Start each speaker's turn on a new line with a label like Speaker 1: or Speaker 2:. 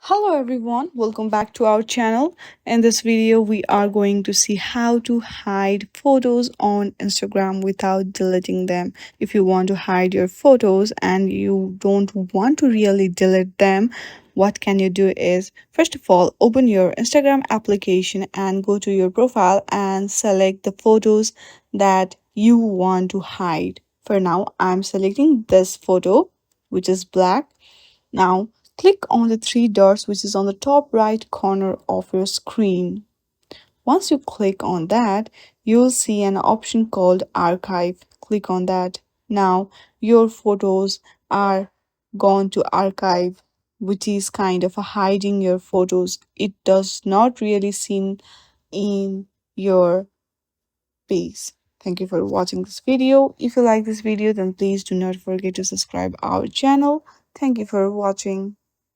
Speaker 1: Hello everyone, welcome back to our channel. In this video, we are going to see how to hide photos on Instagram without deleting them. If you want to hide your photos and you don't want to really delete them, what can you do is first of all, open your Instagram application and go to your profile and select the photos that you want to hide. For now, I'm selecting this photo, which is black. Now, click on the three dots which is on the top right corner of your screen. Once you click on that, you'll see an option called Archive. Click on that. Now, your photos are gone to archive, which is kind of hiding your photos. It does not really seem in your page. Thank you for watching this video. If you like this video, then please do not forget to subscribe our channel. Thank you for watching.